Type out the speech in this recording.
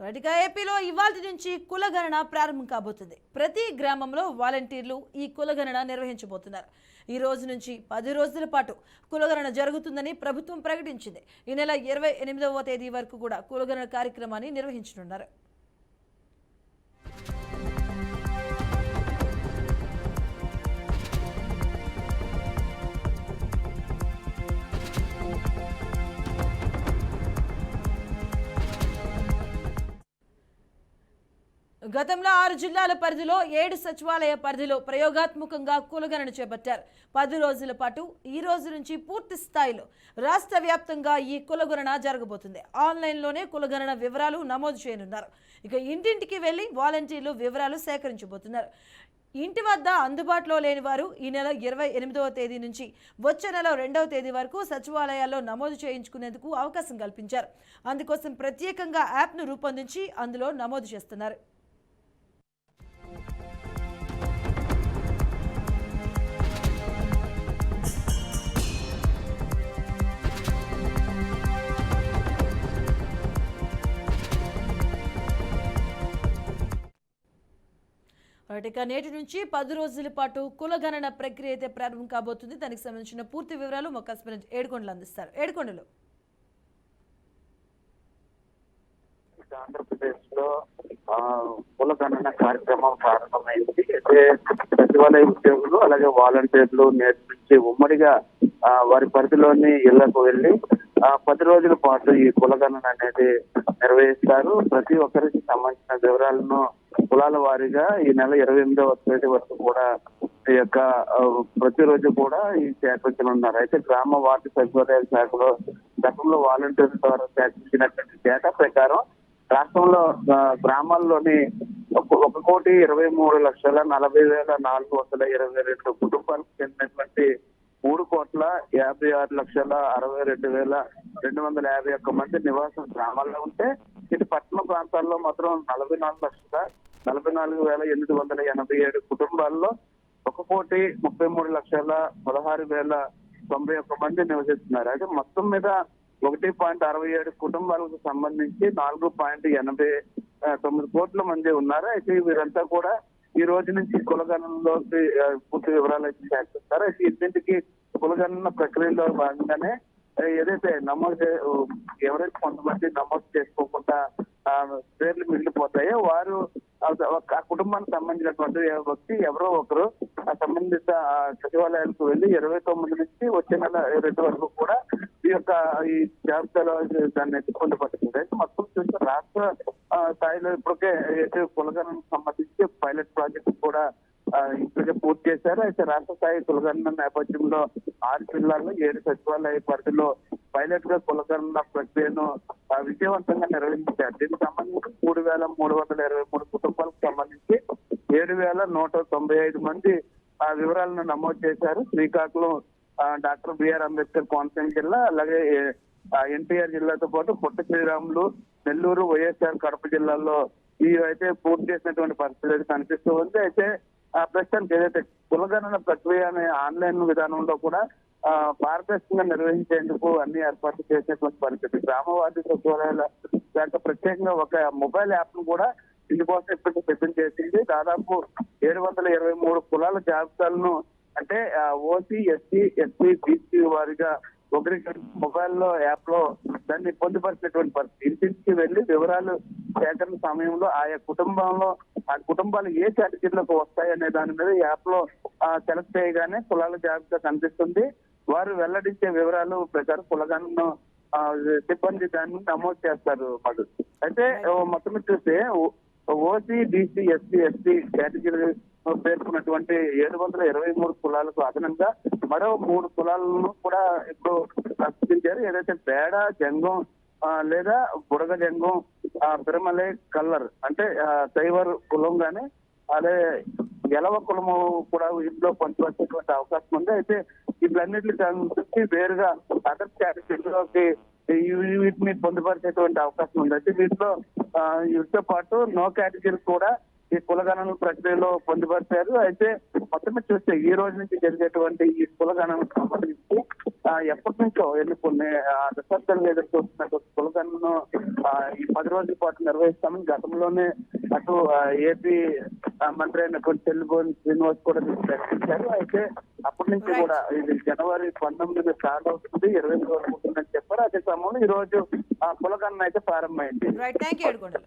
వాటిగా ఏపీలో ఇవాల్టి నుంచి కులగణన ప్రారంభం కాబోతుంది. ప్రతి గ్రామంలో వాలంటీర్లు ఈ కులగణన నిర్వహించబోతున్నారు. ఈ రోజు నుంచి 10 రోజుల పాటు కులగణన జరుగుతుందని ప్రభుత్వం ప్రకటించింది. ఈ నెల 28వ తేదీ వరకు కూడా కులగణన కార్యక్రమాన్ని నిర్వహించనున్నారు. గతంలో 6 జిల్లాల పరిధిలో 7 సచివాలయ పరిధిలో ప్రయోగాత్మకంగా కులగణన చేపట్టారు. 10 రోజుల పాటు ఈ రోజు నుంచి పూర్తి స్థాయిలో రాష్ట్ర వ్యాప్తంగా ఈ కులగణన జరగబోతుంది. ఆన్లైన్లోనే కులగణన వివరాలు నమోదు చేయనున్నారు. ఇక ఇంటింటికి వెళ్లి వాలంటీర్లు వివరాలు సేకరించబోతున్నారు. ఇంటి వద్ద అందుబాటులో లేని వారు ఈ నెల 28వ తేదీ నుంచి వచ్చే నెల 2వ తేదీ వరకు సచివాలయాల్లో నమోదు చేయించుకునేందుకు అవకాశం కల్పించారు. అందుకోసం ప్రత్యేకంగా యాప్ను రూపొందించి అందులో నమోదు చేస్తున్నారు. ఇక నేటి నుంచి 10 రోజుల పాటు కులగణన ప్రక్రియ అయితే ప్రారంభం కాబోతుంది. దానికి సంబంధించిన పూర్తి వివరాలు మా కరెస్పాండెంట్ ఏడుకొండలు అందిస్తారు. ఏడుకొండలు. ఆంధ్రప్రదేశ్ లో కులగణన కార్యక్రమం ప్రారంభమైంది. అయితే సచివాలయ ఉద్యోగులు అలాగే వాలంటీర్లు నేటి నుంచి ఉమ్మడిగా వారి పరిధిలోని ఇళ్లకు వెళ్లి 10 రోజుల పాటు ఈ కులగణన అనేది నిర్వహిస్తారు. ప్రతి ఒక్కరికి సంబంధించిన వివరాలను కులాల వారీగా ఈ నెల 28వ తేదీ వరకు కూడా ఈ యొక్క ప్రతిరోజు కూడా ఈ సేకరించనున్నారు. అయితే గ్రామ వార్డు సచివాలయ శాఖలో గతంలో వాలంటీర్ల ద్వారా సేకరించినటువంటి డేటా ప్రకారం రాష్ట్రంలో గ్రామాల్లోని 1,23,40,422 కుటుంబాలకు చెందినటువంటి 3,56,62,251 మంది నివాసం గ్రామాల్లో ఉంటే ఇటు పట్టణ ప్రాంతాల్లో మాత్రం 44,44,887 కుటుంబాల్లో 1,33,16,91 మంది నివసిస్తున్నారు. అయితే మొత్తం మీద 1.67 కుటుంబాలకు సంబంధించి 4.89 కోట్ల మంది ఉన్నారు. అయితే వీరంతా కూడా ఈ రోజు నుంచి కులగణనలోకి పూర్తి వివరాలు అయితే సేకరిస్తారు. అయితే ఇంటింటికి కులగణన ప్రక్రియలో భాగంగానే ఏదైతే ఎవరైతే కొంతమంది నమోదు చేసుకోకుండా పేర్లు మిగిలిపోతాయో వారు ఆ కుటుంబానికి సంబంధించినటువంటి వ్యక్తి ఎవరో ఒకరు ఆ సంబంధిత సచివాలయాలకు వెళ్లి 29 నుంచి వచ్చే నెల 2 వరకు కూడా ఈ జాబితాలో దాన్ని పొందుపడుతుంది. అయితే మొత్తం చూస్తే రాష్ట్ర స్థాయిలో ఇప్పటికే అయితే కులగణనకు సంబంధించి పైలట్ ప్రాజెక్ట్ కూడా ఇప్పటికే పూర్తి చేశారు. అయితే రాష్ట్ర స్థాయి కులగణన నేపథ్యంలో 6 జిల్లాల్లో 7 సచివాలయ పరిధిలో పైలట్ గా కులగణన ప్రక్రియను విజయవంతంగా నిర్వహించారు. దీనికి సంబంధించి 3,323 కుటుంబాలకు సంబంధించి 7,195 మంది వివరాలను నమోదు చేశారు. శ్రీకాకుళం డాక్టర్ బిఆర్ అంబేద్కర్ కోనసీమ జిల్లా, అలాగే ఎన్టీఆర్ జిల్లాతో పాటు పుట్ట శ్రీరాములు, నెల్లూరు, వైఎస్ఆర్ కడప జిల్లాల్లో ఇవి అయితే పూర్తి చేసినటువంటి పరిస్థితి అయితే కనిపిస్తూ ఉంది. అయితే ప్రస్తుతానికి ఏదైతే కులగణన ప్రక్రియ అనే ఆన్లైన్ విధానంలో కూడా పారదర్శకంగా నిర్వహించేందుకు అన్ని ఏర్పాట్లు చేసినటువంటి పరిస్థితి. గ్రామ వార్డు సచివాలయాల శాఖ ప్రత్యేకంగా ఒక మొబైల్ యాప్ ను కూడా ఇందుకోసం ఇప్పటికీ సిద్ధం చేసింది. దాదాపు 723 కులాల జాబితాలను అంటే ఓసీ, ఎస్సీ, ఎస్టీ, బీసీ వారిగా ఒకరికి మొబైల్లో యాప్ లో దాన్ని పొందుపరిచినటువంటి పరిస్థితి. ఇంటింటికి వెళ్లి వివరాలు సేకరణ సమయంలో ఆయా కుటుంబాలు ఏ కేటగిరీలోకి వస్తాయనే దాని మీద యాప్ లో సెలెక్ట్ చేయగానే కులాల జాబితా కనిపిస్తుంది. వారు వెల్లడించే వివరాలు ప్రకారం కులగణన సిబ్బంది దాన్ని నమోదు చేస్తారు. అయితే మొత్తం చూస్తే OC, BC, SC, ST category పేర్కొన్నటువంటి 723 కులాలకు అదనంగా మరో 3 కులాలను కూడా ఇప్పుడు ప్రశ్నించారు. ఏదైతే బేడ జంగం లేదా బుడగ జంగం, పిరమలే, కల్లర్ అంటే సైవర్ కులం గానీ అదే గెలవ కులము కూడా ఇంట్లో పొందుపరిచేటువంటి అవకాశం ఉంది. అయితే వీటన్నిటికి వేరుగా అదర్ కేటగిరీలోకి వీటిని పొందుపరిచేటువంటి అవకాశం ఉంది. అయితే వీటితో పాటు నో కేటగిరీ కూడా ఈ కులగణన ప్రక్రియలో పొందుపరిచారు. అయితే మొత్తం చూస్తే ఈ రోజు నుంచి జరిగేటువంటి ఈ కులగణనకు సంబంధించి ఎప్పటి నుంచో కొన్ని దశాబ్దాలుగా ఎదురు చూస్తున్న కులగణను ఈ 10 రోజుల పాటు నిర్వహిస్తామని గతంలోనే అటు ఏపీ మంత్రి అయినటువంటి చెల్లిబోని శ్రీనివాస్ కూడా ప్రకటించారు. అయితే అప్పటి నుంచి కూడా ఇది జనవరి 19 స్టార్ట్ అవుతుంది, 20 రోజులు ఉంటుందని చెప్పారు. అదే సమయంలో ఈ రోజు కులగణన అయితే ప్రారంభమైంది. Right, thank you Yedukondalu.